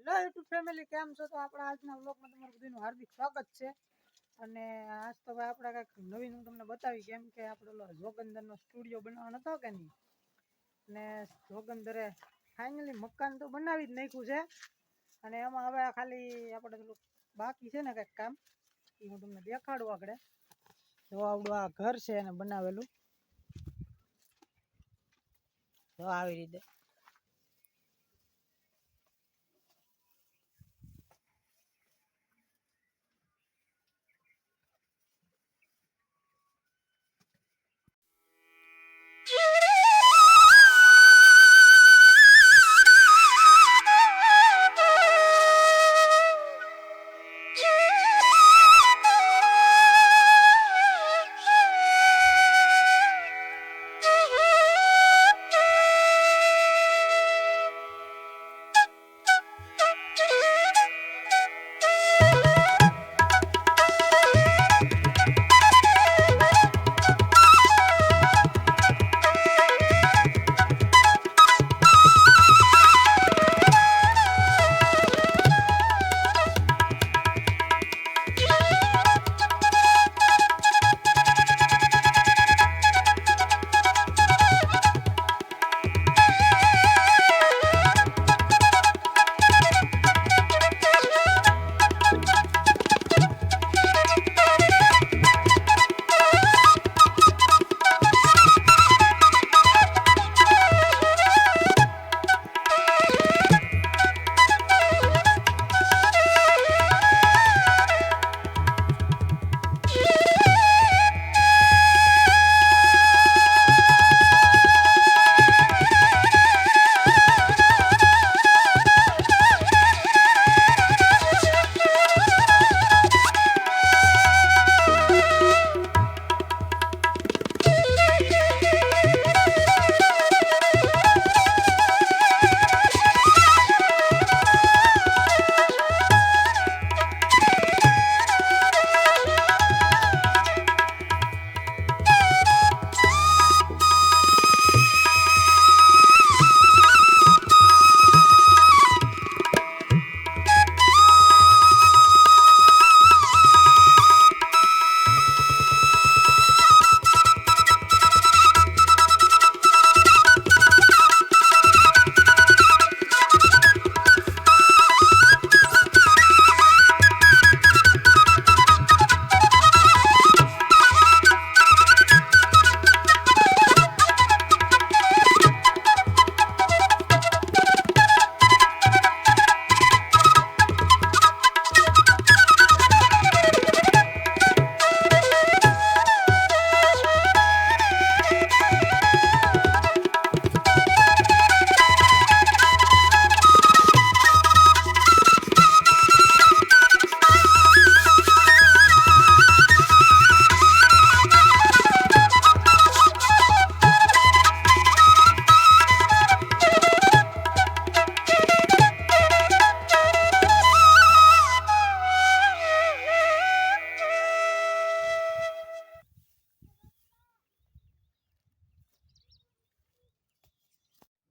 Hello YouTube family, કેમ છો? તો આપણા આજના વ્લોગમાં તમારું બધાનું હાર્દિક સ્વાગત છે. અને આજ તો ભાઈ આપણે કંઈક નવીન હું તમને બતાવી, કેમ કે આપણે જોગંદરનો સ્ટુડિયો બનાવવાનો હતો કે નહીં, અને જોગંદરે ફાઇનલી મકાન તો બનાવી જ નાખ્યું છે. અને એમાં હવે ખાલી આપણે પેલું બાકી છે ને કંઈક કામ, એ હું તમને દેખાડું. આપણે જો આવડું આ ઘર છે એને બનાવેલું, જો આવી રીતે.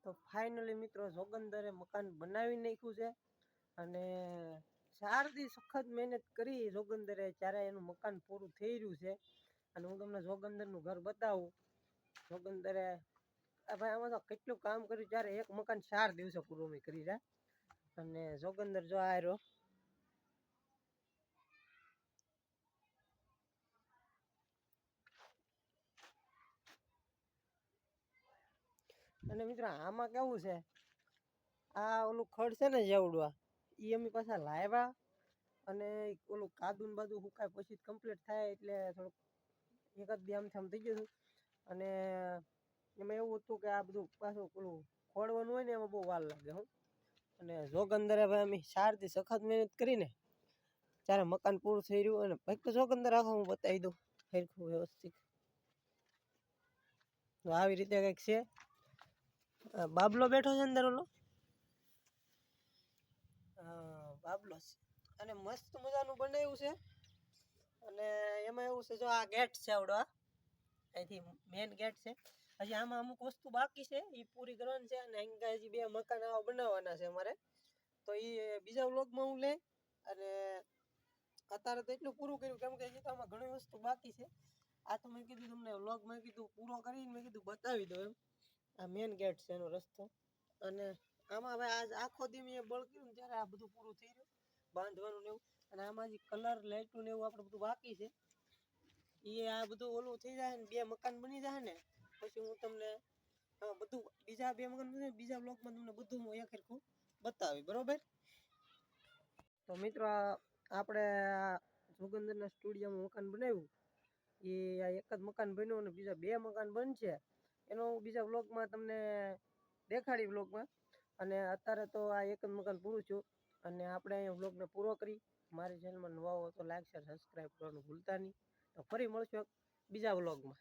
તો ફાઇનલી મિત્રો જોગંદરે મકાન બનાવી નાખ્યું છે. અને 4 દી સખત મહેનત કરી જોગંદરે, ત્યારે એનું મકાન પૂરું થઈ રહ્યું છે. અને હું તમને જોગંદરનું ઘર બતાવું. જોગંદરે ભાઈ આમાં તો કેટલું કામ કર્યું, ત્યારે એક મકાન 4 દિવસે પૂરું મેં કરી છે. અને જોગંદર જો આ રહ્યો. અને મિત્રો આમાં કેવું છે, આ ઓલું ખડ છે ને જેવડું, એ અમે પાછા લાવ્યા. અને ઓલું કાદુ ને બાદુ હુકાય પછી કમ્પ્લીટ થાય, એટલે થોડુંક એક જ દી આમ થઈ ગયું. અને એમાં એવું હતું કે આ બધું પાછું ઓલું ખોડવાનું હોય ને, એમાં બહુ વાર લાગે. હું અને જોગંદરે ભાઈ અમે 4 દી સખત મહેનત કરીને ત્યારે મકાન પૂરું થઈ રહ્યું. અને ભાઈ તો જોગંદર આખો હું બતાવી દઉં સરખું વ્યવસ્થિત. તો આવી રીતે કંઈક છે. બાબલો બેઠો છે અંદર, ઓલો બાબલો છે. અને મસ્ત મજાનું બનાવ્યું છે. અને એમાં એવું છે, જો આ ગેટ છે આવડો, અહીંથી મેઇન ગેટ છે. હજી આમાં અમુક વસ્તુ બાકી છે, એ પૂરી કરવાની છે. અને અહીં હજી 2 મકાન આવા બનાવવાના છે અમારે. તો એ બીજા વ્લોગમાં હું લઈ અને અત્યારે તો એટલું પૂરું કર્યું કેમ કે હજી તો આમાં ઘણી વસ્તુ બાકી છે. આ તો મેં કીધું તમને વ્લોગ મેં કીધું પૂરો કરીને મેં કીધું બતાવી દો એમ. આ મેન ગેટ છે એનો રસ્તો અને આમાં હવે આજ આખો દી મેં બળ કર્યું ને ત્યારે આ બધું પૂરું થઈ ગયું બાંધવાનું ને એવું. અને આમાં જે કલર લાઇટું ને એવું આપણે બધું બાકી છે એ આ બધું ઓલું થઈ જાય ને 2 મકાન બની જાય ને પછી હું તમને બધું બીજા 2 મકાન બને બીજા બ્લોગમાં તમને બધું હું એક સરખું બતાવી બરોબર. તો મિત્રો આપણે જોગંદરના સ્ટુડિયોમાં મકાન બનાવ્યું એ આ એક જ મકાન બન્યું અને બીજા 2 મકાન બનશે એનો બીજા વ્લોગમાં તમને દેખાડી વ્લોગમાં. અને અત્યારે તો આ એક જ મકાન પૂરું થયું અને આપણે અહીંયા વ્લોગને પૂરો કરી. મારી ચેનલમાં નવા હો તો લાઈક શેર સબસ્ક્રાઈબ કરવાનું ભૂલતા નહીં. તો ફરી મળશું બીજા વ્લોગમાં.